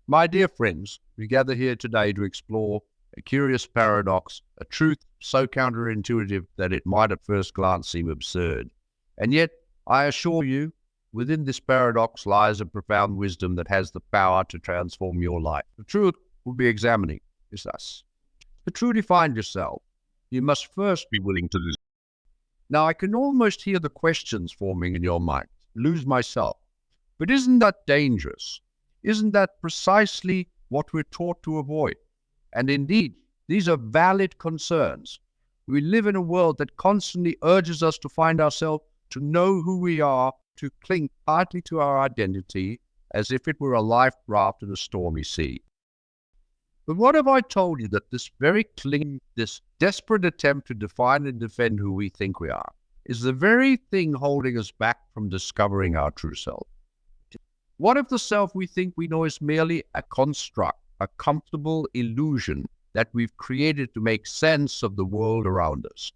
My dear friends, we gather here today to explore a curious paradox, a truth so counterintuitive that it might at first glance seem absurd. And yet, I assure you, within this paradox lies a profound wisdom that has the power to transform your life. The truth we'll be examining is thus. To truly find yourself, you must first be willing to lose. Now, I can almost hear the questions forming in your mind. Lose myself. But isn't that dangerous? Isn't that precisely what we're taught to avoid? And indeed, these are valid concerns. We live in a world that constantly urges us to find ourselves, to know who we are, to cling tightly to our identity as if it were a life raft in a stormy sea. But what if I told you that this very cling, this desperate attempt to define and defend who we think we are, is the very thing holding us back from discovering our true self? What if the self we think we know is merely a construct, a comfortable illusion that we've created to make sense of the world around us?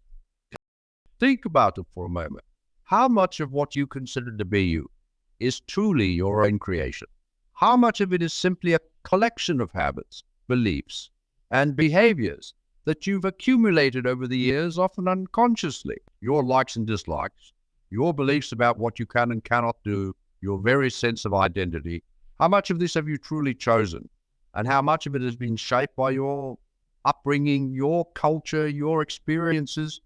Think about it for a moment. How much of what you consider to be you is truly your own creation? How much of it is simply a collection of habits, beliefs, and behaviors that you've accumulated over the years, often unconsciously? Your likes and dislikes, your beliefs about what you can and cannot do, your very sense of identity. How much of this have you truly chosen? And how much of it has been shaped by your upbringing, your culture, your experiences?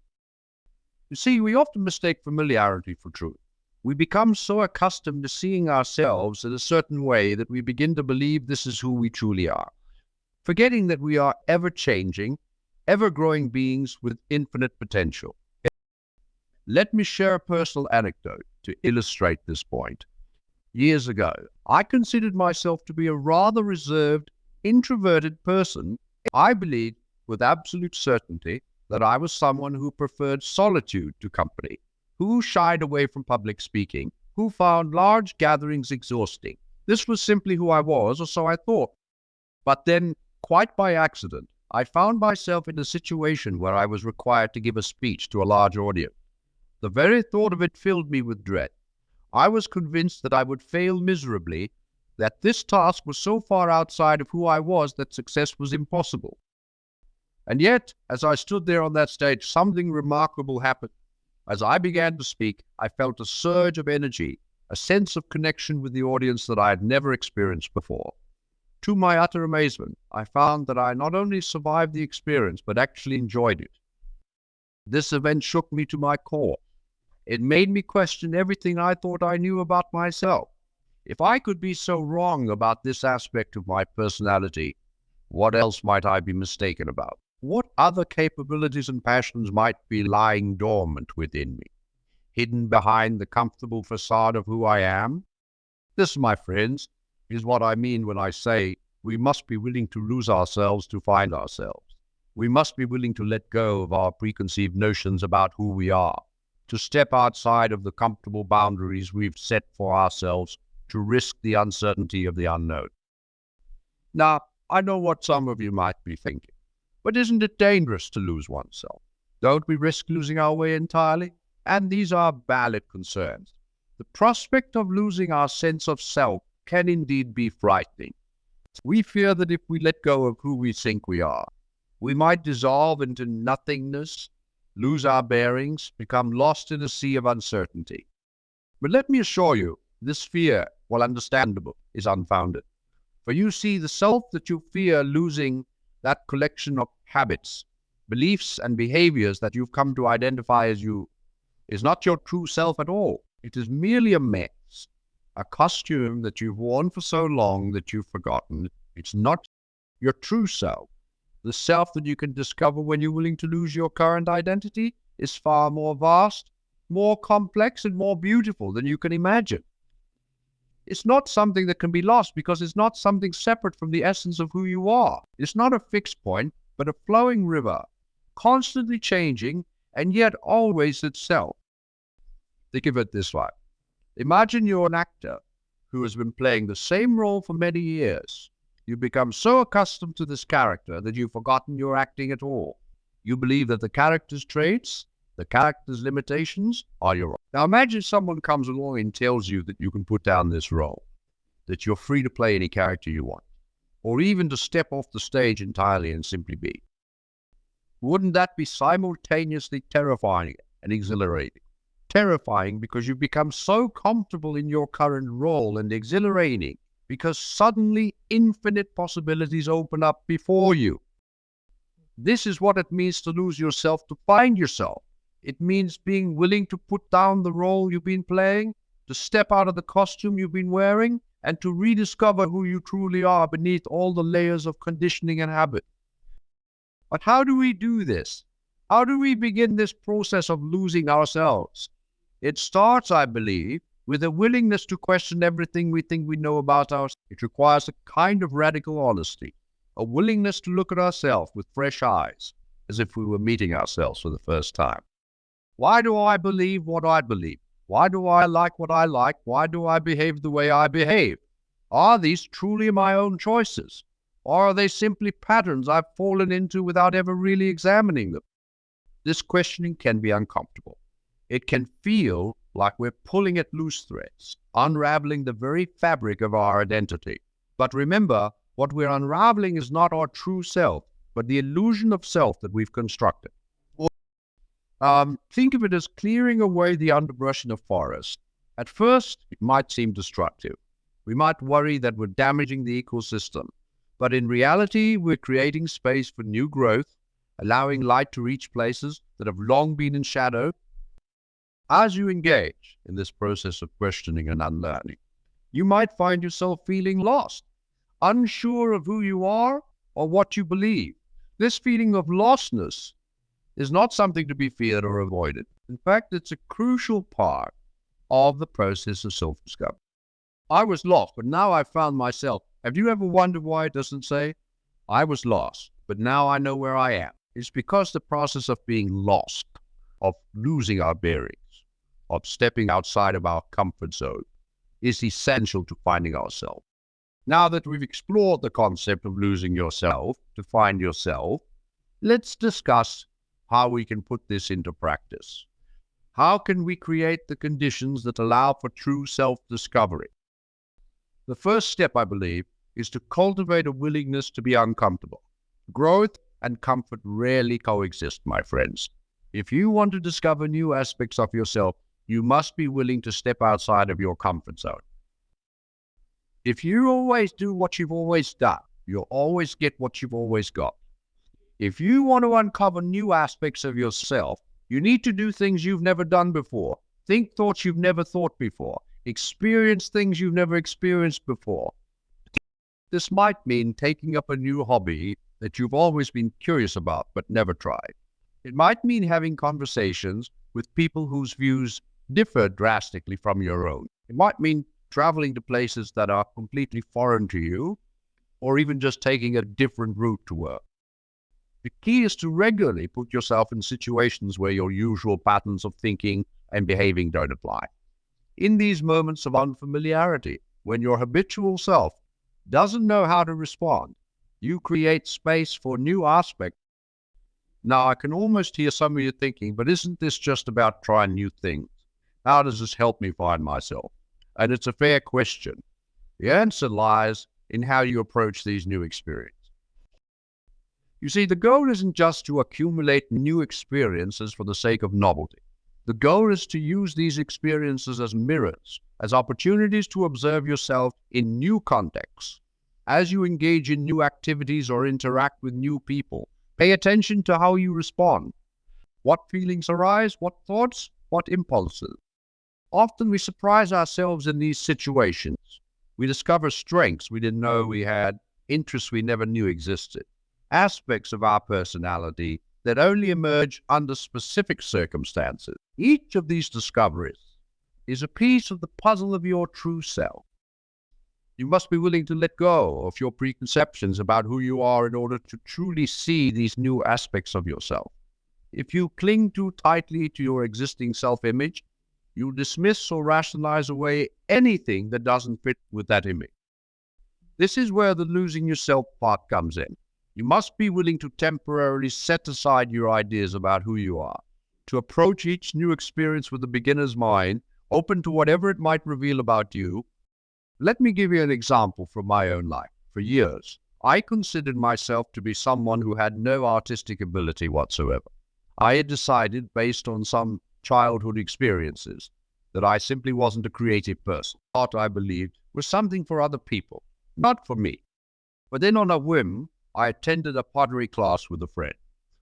You see, we often mistake familiarity for truth. We become so accustomed to seeing ourselves in a certain way that we begin to believe this is who we truly are, forgetting that we are ever-changing, ever-growing beings with infinite potential. Let me share a personal anecdote to illustrate this point. Years ago, I considered myself to be a rather reserved, introverted person. I believed with absolute certainty that I was someone who preferred solitude to company, who shied away from public speaking, who found large gatherings exhausting. This was simply who I was, or so I thought. But then, quite by accident, I found myself in a situation where I was required to give a speech to a large audience. The very thought of it filled me with dread. I was convinced that I would fail miserably, that this task was so far outside of who I was that success was impossible. And yet, as I stood there on that stage, something remarkable happened. As I began to speak, I felt a surge of energy, a sense of connection with the audience that I had never experienced before. To my utter amazement, I found that I not only survived the experience, but actually enjoyed it. This event shook me to my core. It made me question everything I thought I knew about myself. If I could be so wrong about this aspect of my personality, what else might I be mistaken about? What other capabilities and passions might be lying dormant within me, hidden behind the comfortable facade of who I am? This, my friends, is what I mean when I say we must be willing to lose ourselves to find ourselves. We must be willing to let go of our preconceived notions about who we are, to step outside of the comfortable boundaries we've set for ourselves, to risk the uncertainty of the unknown. Now, I know what some of you might be thinking, but isn't it dangerous to lose oneself? Don't we risk losing our way entirely? And these are valid concerns. The prospect of losing our sense of self can indeed be frightening. We fear that if we let go of who we think we are, we might dissolve into nothingness, lose our bearings, become lost in a sea of uncertainty. But let me assure you, this fear, while understandable, is unfounded. For you see, the self that you fear losing, that collection of habits, beliefs, and behaviors that you've come to identify as you, is not your true self at all. It is merely a mask, a costume that you've worn for so long that you've forgotten. It's not your true self. The self that you can discover when you're willing to lose your current identity is far more vast, more complex, and more beautiful than you can imagine. It's not something that can be lost because it's not something separate from the essence of who you are. It's not a fixed point, but a flowing river, constantly changing and yet always itself. Think of it this way. Imagine you're an actor who has been playing the same role for many years. You become so accustomed to this character that you've forgotten you're acting at all. You believe that the character's traits, the character's limitations are your own. Now imagine someone comes along and tells you that you can put down this role, that you're free to play any character you want. or even to step off the stage entirely and simply be. Wouldn't that be simultaneously terrifying and exhilarating? Terrifying because you become so comfortable in your current role, and exhilarating because suddenly infinite possibilities open up before you. This is what it means to lose yourself, to find yourself. It means being willing to put down the role you've been playing, to step out of the costume you've been wearing, and to rediscover who you truly are beneath all the layers of conditioning and habit. But how do we do this? How do we begin this process of losing ourselves? It starts, I believe, with a willingness to question everything we think we know about ourselves. It requires a kind of radical honesty, a willingness to look at ourselves with fresh eyes, as if we were meeting ourselves for the first time. Why do I believe what I believe? Why do I like what I like? Why do I behave the way I behave? Are these truly my own choices? Or are they simply patterns I've fallen into without ever really examining them? This questioning can be uncomfortable. It can feel like we're pulling at loose threads, unraveling the very fabric of our identity. But remember, what we're unraveling is not our true self, but the illusion of self that we've constructed. Think of it as clearing away the underbrush in a forest. At first, it might seem destructive. We might worry that we're damaging the ecosystem. But in reality, we're creating space for new growth, allowing light to reach places that have long been in shadow. As you engage in this process of questioning and unlearning, you might find yourself feeling lost, unsure of who you are or what you believe. This feeling of lostness is not something to be feared or avoided. In fact, it's a crucial part of the process of self-discovery. I was lost, but now I found myself. Have you ever wondered why it doesn't say, I was lost, but now I know where I am? It's because the process of being lost, of losing our bearings, of stepping outside of our comfort zone, is essential to finding ourselves. Now that we've explored the concept of losing yourself to find yourself, let's discuss how we can put this into practice. How can we create the conditions that allow for true self-discovery? The first step, I believe, is to cultivate a willingness to be uncomfortable. Growth and comfort rarely coexist, my friends. If you want to discover new aspects of yourself, you must be willing to step outside of your comfort zone. If you always do what you've always done, you'll always get what you've always got. If you want to uncover new aspects of yourself, you need to do things you've never done before, think thoughts you've never thought before, experience things you've never experienced before. This might mean taking up a new hobby that you've always been curious about but never tried. It might mean having conversations with people whose views differ drastically from your own. It might mean traveling to places that are completely foreign to you, or even just taking a different route to work. The key is to regularly put yourself in situations where your usual patterns of thinking and behaving don't apply. In these moments of unfamiliarity, when your habitual self doesn't know how to respond, you create space for new aspects. Now, I can almost hear some of you thinking, but isn't this just about trying new things? How does this help me find myself? And it's a fair question. The answer lies in how you approach these new experiences. You see, the goal isn't just to accumulate new experiences for the sake of novelty. The goal is to use these experiences as mirrors, as opportunities to observe yourself in new contexts. As you engage in new activities or interact with new people, pay attention to how you respond. What feelings arise, what thoughts, what impulses. Often we surprise ourselves in these situations. We discover strengths we didn't know we had, interests we never knew existed, aspects of our personality that only emerge under specific circumstances. Each of these discoveries is a piece of the puzzle of your true self. You must be willing to let go of your preconceptions about who you are in order to truly see these new aspects of yourself. If you cling too tightly to your existing self-image, you dismiss or rationalize away anything that doesn't fit with that image. This is where the losing yourself part comes in. You must be willing to temporarily set aside your ideas about who you are, to approach each new experience with a beginner's mind, open to whatever it might reveal about you. Let me give you an example from my own life. For years, I considered myself to be someone who had no artistic ability whatsoever. I had decided, based on some childhood experiences, that I simply wasn't a creative person. Art, I believed, was something for other people, not for me. But then on a whim, I attended a pottery class with a friend.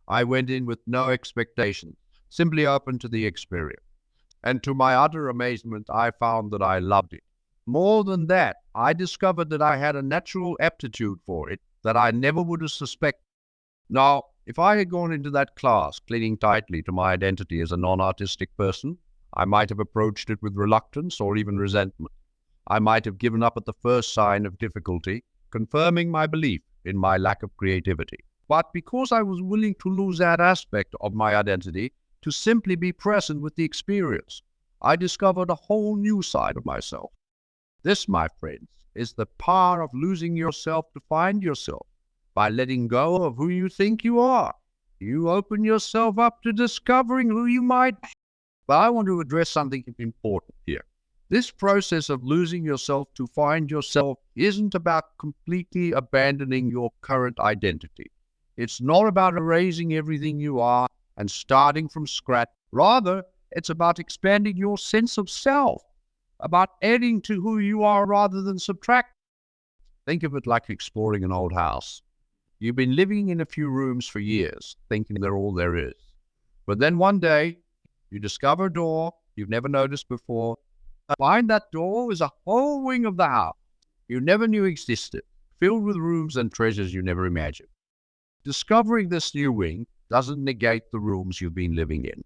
I went in with no expectations, simply open to the experience. And to my utter amazement, I found that I loved it. More than that, I discovered that I had a natural aptitude for it that I never would have suspected. Now, if I had gone into that class clinging tightly to my identity as a non-artistic person, I might have approached it with reluctance or even resentment. I might have given up at the first sign of difficulty, confirming my belief in my lack of creativity. But because I was willing to lose that aspect of my identity to simply be present with the experience, I discovered a whole new side of myself. This, my friends, is the power of losing yourself to find yourself. By letting go of who you think you are, you open yourself up to discovering who you might be. But I want to address something important here. This process of losing yourself to find yourself isn't about completely abandoning your current identity. It's not about erasing everything you are and starting from scratch. Rather, it's about expanding your sense of self, about adding to who you are rather than subtract. Think of it like exploring an old house. You've been living in a few rooms for years, thinking they're all there is. But then one day, you discover a door you've never noticed before. Behind that door is a whole wing of the house you never knew existed, filled with rooms and treasures you never imagined. Discovering this new wing doesn't negate the rooms you've been living in.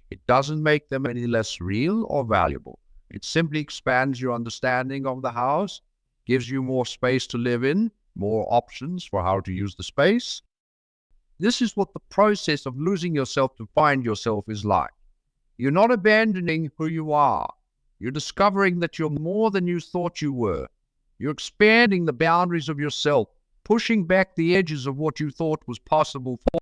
It doesn't make them any less real or valuable. It simply expands your understanding of the house, gives you more space to live in, more options for how to use the space. This is what the process of losing yourself to find yourself is like. You're not abandoning who you are. You're discovering that you're more than you thought you were. You're expanding the boundaries of yourself, pushing back the edges of what you thought was possible for.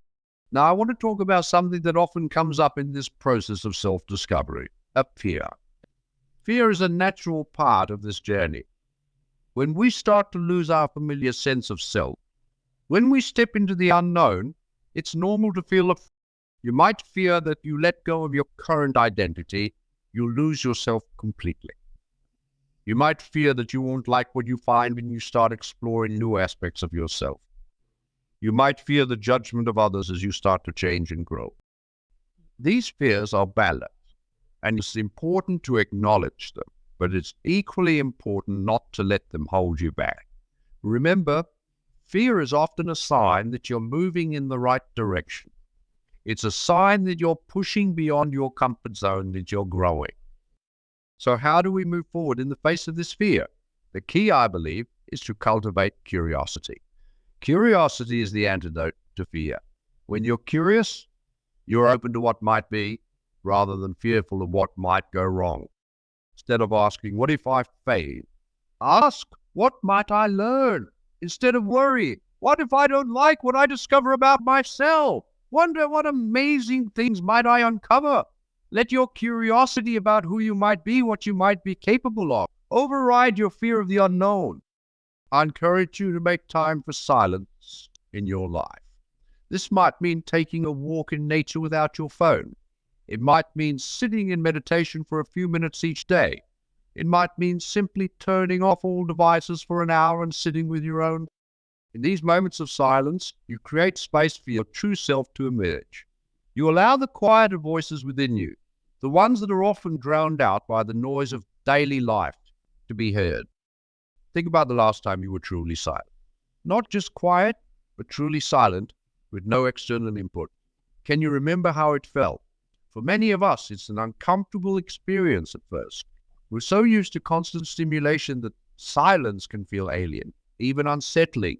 Now, I want to talk about something that often comes up in this process of self-discovery, a fear. Fear is a natural part of this journey. When we start to lose our familiar sense of self, when we step into the unknown, it's normal to feel afraid. You might fear that you let go of your current identity, you'll lose yourself completely. You might fear that you won't like what you find when you start exploring new aspects of yourself. You might fear the judgment of others as you start to change and grow. These fears are valid, and it's important to acknowledge them, but it's equally important not to let them hold you back. Remember, fear is often a sign that you're moving in the right direction. It's a sign that you're pushing beyond your comfort zone, that you're growing. So how do we move forward in the face of this fear? The key, I believe, is to cultivate curiosity. Curiosity is the antidote to fear. When you're curious, you're open to what might be, rather than fearful of what might go wrong. Instead of asking, what if I fail? Ask, what might I learn? Instead of worry, what if I don't like what I discover about myself? Wonder what amazing things might I uncover? Let your curiosity about who you might be, what you might be capable of, override your fear of the unknown. I encourage you to make time for silence in your life. This might mean taking a walk in nature without your phone. It might mean sitting in meditation for a few minutes each day. It might mean simply turning off all devices for an hour and sitting with your own. In these moments of silence, you create space for your true self to emerge. You allow the quieter voices within you, the ones that are often drowned out by the noise of daily life, to be heard. Think about the last time you were truly silent. Not just quiet, but truly silent, with no external input. Can you remember how it felt? For many of us, it's an uncomfortable experience at first. We're so used to constant stimulation that silence can feel alien, even unsettling.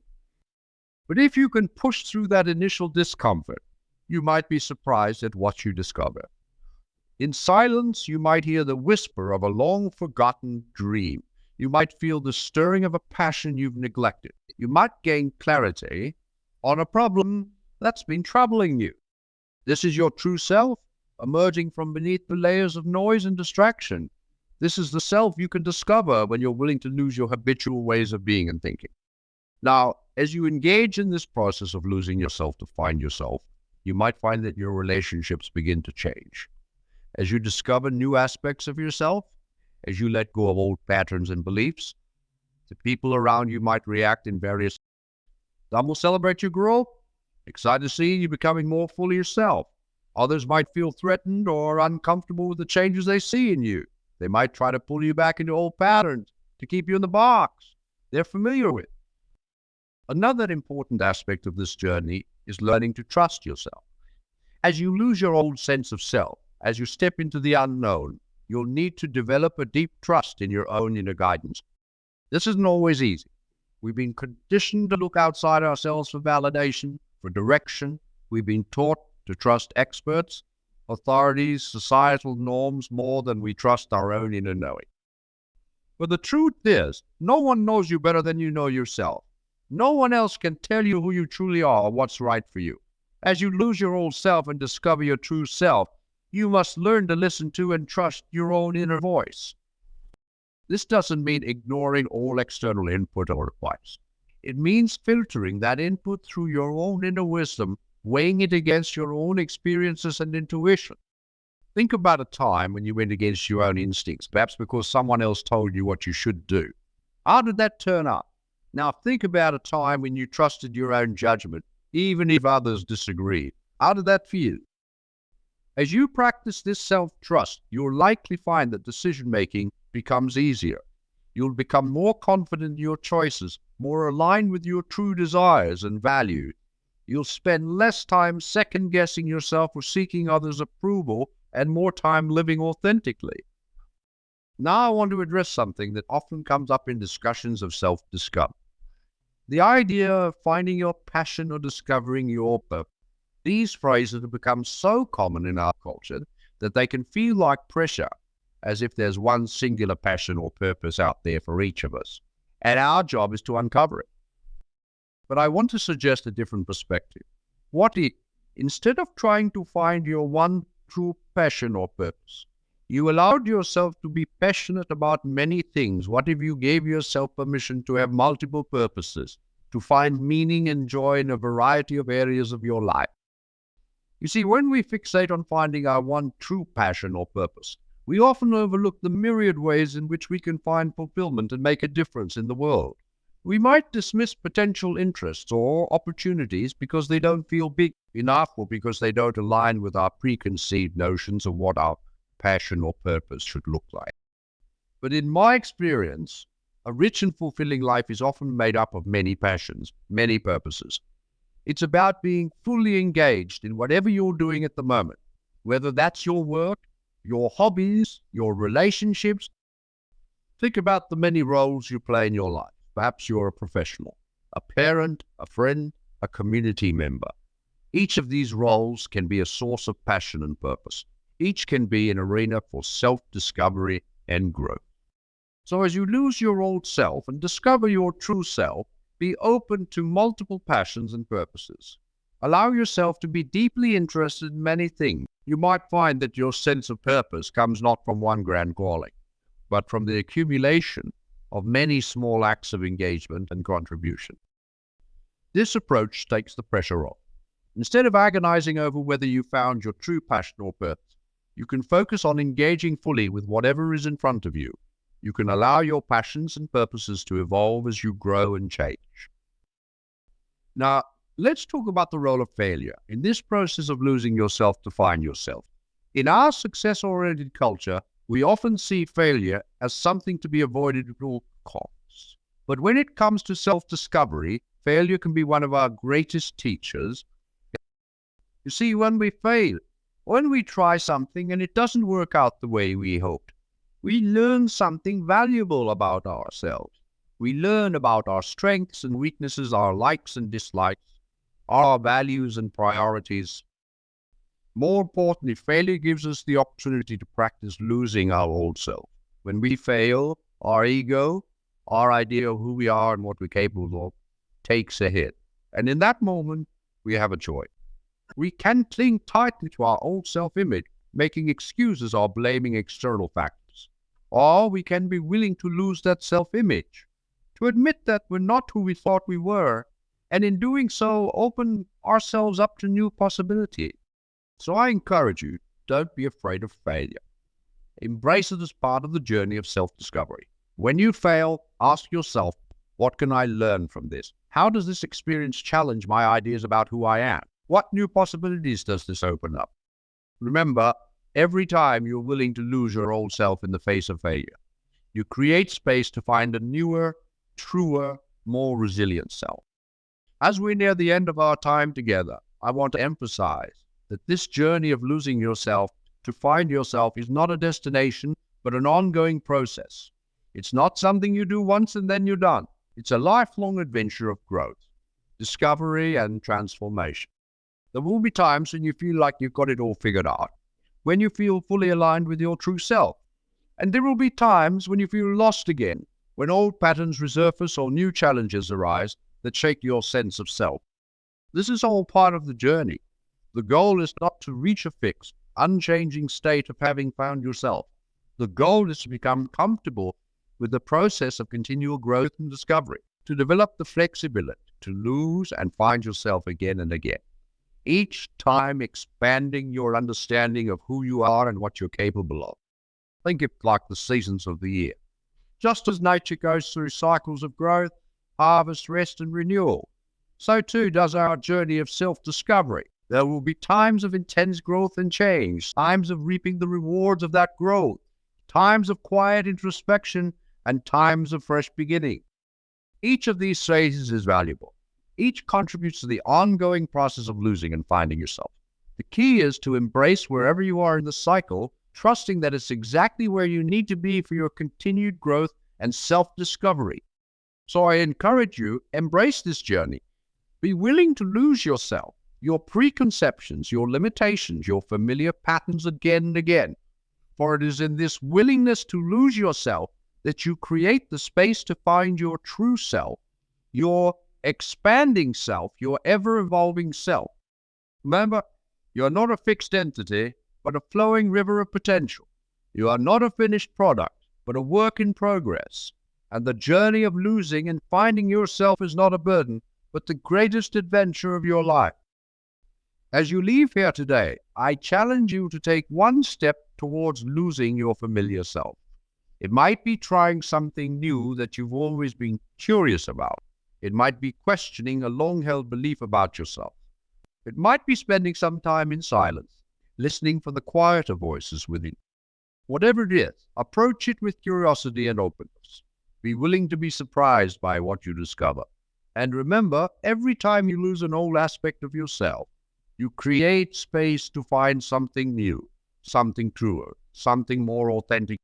But if you can push through that initial discomfort, you might be surprised at what you discover. In silence, you might hear the whisper of a long-forgotten dream. You might feel the stirring of a passion you've neglected. You might gain clarity on a problem that's been troubling you. This is your true self, emerging from beneath the layers of noise and distraction. This is the self you can discover when you're willing to lose your habitual ways of being and thinking. Now, As you engage in this process of losing yourself to find yourself, you might find that your relationships begin to change. As you discover new aspects of yourself, as you let go of old patterns and beliefs, the people around you might react in various ways. Some will celebrate your growth, excited to see you becoming more fully yourself. Others might feel threatened or uncomfortable with the changes they see in you. They might try to pull you back into old patterns to keep you in the box they're familiar with. Another important aspect of this journey is learning to trust yourself. As you lose your old sense of self, as you step into the unknown, you'll need to develop a deep trust in your own inner guidance. This isn't always easy. We've been conditioned to look outside ourselves for validation, for direction. We've been taught to trust experts, authorities, societal norms more than we trust our own inner knowing. But the truth is, no one knows you better than you know yourself. No one else can tell you who you truly are or what's right for you. As you lose your old self and discover your true self, you must learn to listen to and trust your own inner voice. This doesn't mean ignoring all external input or advice. It means filtering that input through your own inner wisdom, weighing it against your own experiences and intuition. Think about a time when you went against your own instincts, perhaps because someone else told you what you should do. How did that turn out? Now think about a time when you trusted your own judgment, even if others disagreed. How did that feel? As you practice this self-trust, you'll likely find that decision-making becomes easier. You'll become more confident in your choices, more aligned with your true desires and values. You'll spend less time second-guessing yourself or seeking others' approval and more time living authentically. Now I want to address something that often comes up in discussions of self-discovery. The idea of finding your passion or discovering your purpose. These phrases have become so common in our culture that they can feel like pressure, as if there's one singular passion or purpose out there for each of us, and our job is to uncover it. But I want to suggest a different perspective. What if, instead of trying to find your one true passion or purpose, you allowed yourself to be passionate about many things? What if you gave yourself permission to have multiple purposes, to find meaning and joy in a variety of areas of your life? You see, when we fixate on finding our one true passion or purpose, we often overlook the myriad ways in which we can find fulfillment and make a difference in the world. We might dismiss potential interests or opportunities because they don't feel big enough or because they don't align with our preconceived notions of what our passion or purpose should look like. But in my experience, a rich and fulfilling life is often made up of many passions, many purposes. It's about being fully engaged in whatever you're doing at the moment, whether that's your work, your hobbies, your relationships. Think about the many roles you play in your life. Perhaps you're a professional, a parent, a friend, a community member. Each of these roles can be a source of passion and purpose. Each can be an arena for self-discovery and growth. So as you lose your old self and discover your true self, be open to multiple passions and purposes. Allow yourself to be deeply interested in many things. You might find that your sense of purpose comes not from one grand calling, but from the accumulation of many small acts of engagement and contribution. This approach takes the pressure off. Instead of agonizing over whether you found your true passion or purpose, you can focus on engaging fully with whatever is in front of you. You can allow your passions and purposes to evolve as you grow and change. Now, let's talk about the role of failure in this process of losing yourself to find yourself. In our success-oriented culture, we often see failure as something to be avoided at all costs. But when it comes to self-discovery, failure can be one of our greatest teachers. You see, when we fail, when we try something and it doesn't work out the way we hoped, we learn something valuable about ourselves. We learn about our strengths and weaknesses, our likes and dislikes, our values and priorities. More importantly, failure gives us the opportunity to practice losing our old self. When we fail, our ego, our idea of who we are and what we're capable of, takes a hit. And in that moment, we have a choice. We can cling tightly to our old self-image, making excuses or blaming external factors. Or we can be willing to lose that self-image, to admit that we're not who we thought we were, And in doing so, open ourselves up to new possibilities. So I encourage you, don't be afraid of failure. Embrace it as part of the journey of self-discovery. When you fail, ask yourself, what can I learn from this? How does this experience challenge my ideas about who I am? What new possibilities does this open up? Remember, every time you're willing to lose your old self in the face of failure, you create space to find a newer, truer, more resilient self. As we near the end of our time together, I want to emphasize that this journey of losing yourself to find yourself is not a destination, but an ongoing process. It's not something you do once and then you're done. It's a lifelong adventure of growth, discovery, and transformation. There will be times when you feel like you've got it all figured out, when you feel fully aligned with your true self. And there will be times when you feel lost again, when old patterns resurface or new challenges arise that shake your sense of self. This is all part of the journey. The goal is not to reach a fixed, unchanging state of having found yourself. The goal is to become comfortable with the process of continual growth and discovery, to develop the flexibility to lose and find yourself again and again, each time expanding your understanding of who you are and what you're capable of. Think of it like the seasons of the year. Just as nature goes through cycles of growth, harvest, rest, and renewal, so too does our journey of self-discovery. There will be times of intense growth and change, times of reaping the rewards of that growth, times of quiet introspection, and times of fresh beginning. Each of these phases is valuable. Each contributes to the ongoing process of losing and finding yourself. The key is to embrace wherever you are in the cycle, trusting that it's exactly where you need to be for your continued growth and self-discovery. So I encourage you, embrace this journey. Be willing to lose yourself, your preconceptions, your limitations, your familiar patterns again and again. For it is in this willingness to lose yourself that you create the space to find your true self, your expanding self, your ever-evolving self. Remember, you're not a fixed entity, but a flowing river of potential. You are not a finished product, but a work in progress. And the journey of losing and finding yourself is not a burden, but the greatest adventure of your life. As you leave here today, I challenge you to take one step towards losing your familiar self. It might be trying something new that you've always been curious about. It might be questioning a long-held belief about yourself. It might be spending some time in silence, listening for the quieter voices within. Whatever it is, approach it with curiosity and openness. Be willing to be surprised by what you discover. And remember, every time you lose an old aspect of yourself, you create space to find something new, something truer, something more authentic.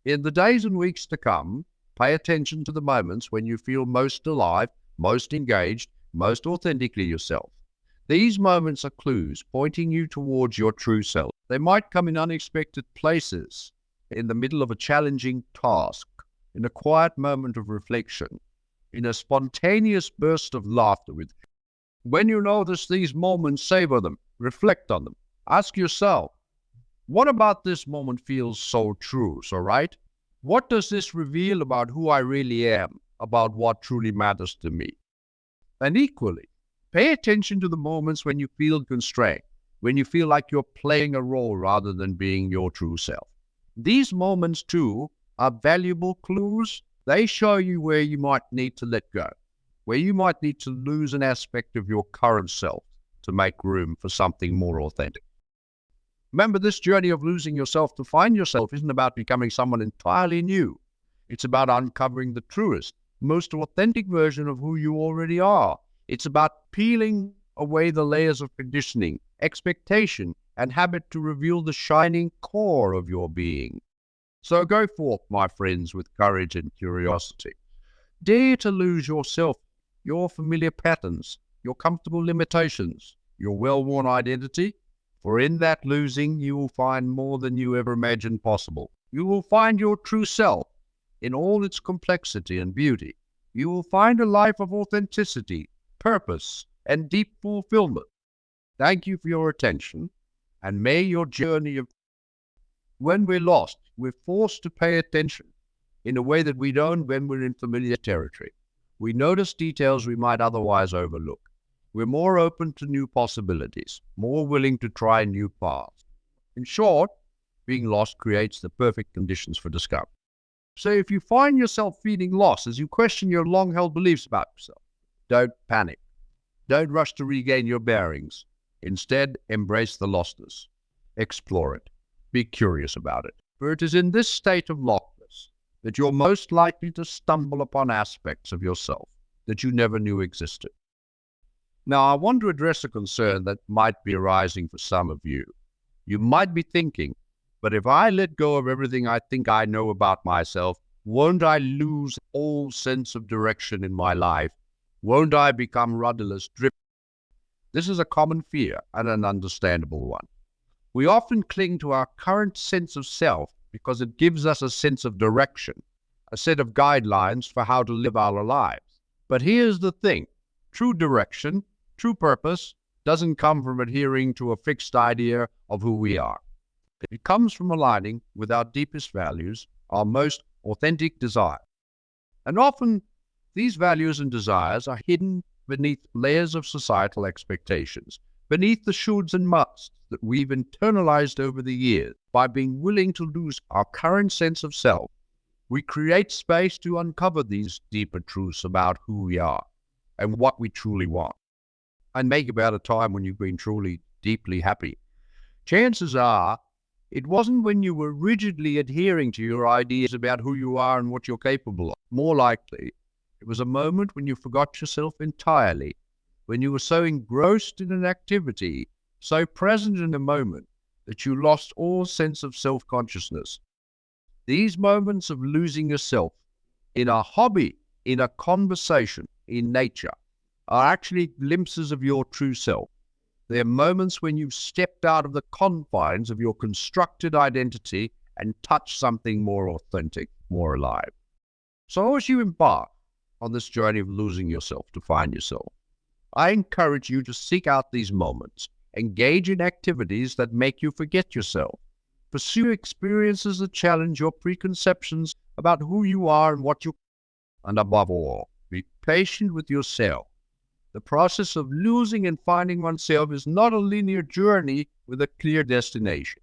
In the days and weeks to come, pay attention to the moments when you feel most alive, most engaged, most authentically yourself. These moments are clues pointing you towards your true self. They might come in unexpected places, in the middle of a challenging task, in a quiet moment of reflection, in a spontaneous burst of laughter with you. When you notice these moments, savor them, reflect on them. Ask yourself, what about this moment feels so true, so right? What does this reveal about who I really am, about what truly matters to me? And equally, pay attention to the moments when you feel constrained, when you feel like you're playing a role rather than being your true self. These moments, too, are valuable clues. They show you where you might need to let go, where you might need to lose an aspect of your current self to make room for something more authentic. Remember, this journey of losing yourself to find yourself isn't about becoming someone entirely new. It's about uncovering the truest, most authentic version of who you already are. It's about peeling away the layers of conditioning, expectation, and habit to reveal the shining core of your being. So go forth, my friends, with courage and curiosity. Dare to lose yourself, your familiar patterns, your comfortable limitations, your well-worn identity. For in that losing, you will find more than you ever imagined possible. You will find your true self in all its complexity and beauty. You will find a life of authenticity, purpose, and deep fulfillment. Thank you for your attention, and may your journey of... When we're lost, we're forced to pay attention in a way that we don't when we're in familiar territory. We notice details we might otherwise overlook. We're more open to new possibilities, more willing to try new paths. In short, being lost creates the perfect conditions for discovery. So if you find yourself feeling lost as you question your long-held beliefs about yourself, don't panic. Don't rush to regain your bearings. Instead, embrace the lostness. Explore it. Be curious about it. For it is in this state of lostness that you're most likely to stumble upon aspects of yourself that you never knew existed. Now, I want to address a concern that might be arising for some of you. You might be thinking, but if I let go of everything I think I know about myself, won't I lose all sense of direction in my life? Won't I become rudderless, drifting? This is a common fear and an understandable one. We often cling to our current sense of self because it gives us a sense of direction, a set of guidelines for how to live our lives. But here's the thing. True direction, true purpose, doesn't come from adhering to a fixed idea of who we are. It comes from aligning with our deepest values, our most authentic desire. And often, these values and desires are hidden beneath layers of societal expectations, beneath the shoulds and musts that we've internalized over the years. By being willing to lose our current sense of self, we create space to uncover these deeper truths about who we are and what we truly want. And make about a time when you've been truly, deeply happy. Chances are, it wasn't when you were rigidly adhering to your ideas about who you are and what you're capable of. More likely, it was a moment when you forgot yourself entirely, when you were so engrossed in an activity, so present in the moment, that you lost all sense of self-consciousness. These moments of losing yourself in a hobby, in a conversation, in nature, are actually glimpses of your true self. They're moments when you've stepped out of the confines of your constructed identity and touched something more authentic, more alive. So as you embark on this journey of losing yourself to find yourself, I encourage you to seek out these moments, engage in activities that make you forget yourself, pursue experiences that challenge your preconceptions about who you are and what you are, and above all, be patient with yourself. The process of losing and finding oneself is not a linear journey with a clear destination.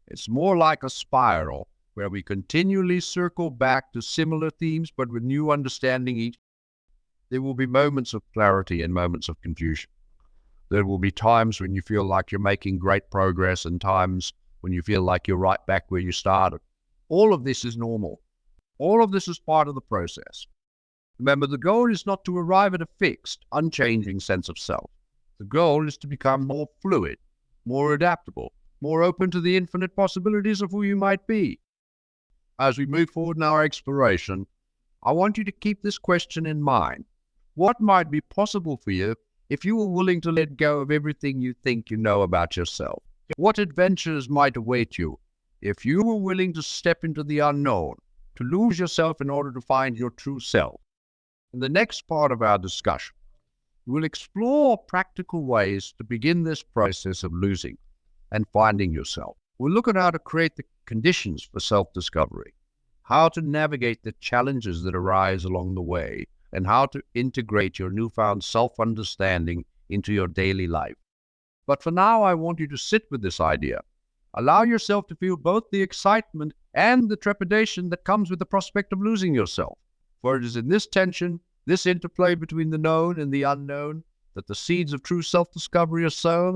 It's more like a spiral where we continually circle back to similar themes but with new understanding each. There will be moments of clarity and moments of confusion. There will be times when you feel like you're making great progress and times when you feel like you're right back where you started. All of this is normal. All of this is part of the process. Remember, the goal is not to arrive at a fixed, unchanging sense of self. The goal is to become more fluid, more adaptable, more open to the infinite possibilities of who you might be. As we move forward in our exploration, I want you to keep this question in mind. What might be possible for you if you were willing to let go of everything you think you know about yourself? What adventures might await you if you were willing to step into the unknown, to lose yourself in order to find your true self? In the next part of our discussion, we'll explore practical ways to begin this process of losing and finding yourself. We'll look at how to create the conditions for self-discovery, how to navigate the challenges that arise along the way, and how to integrate your newfound self-understanding into your daily life. But for now, I want you to sit with this idea. Allow yourself to feel both the excitement and the trepidation that comes with the prospect of losing yourself. For it is in this tension, this interplay between the known and the unknown, that the seeds of true self-discovery are sown.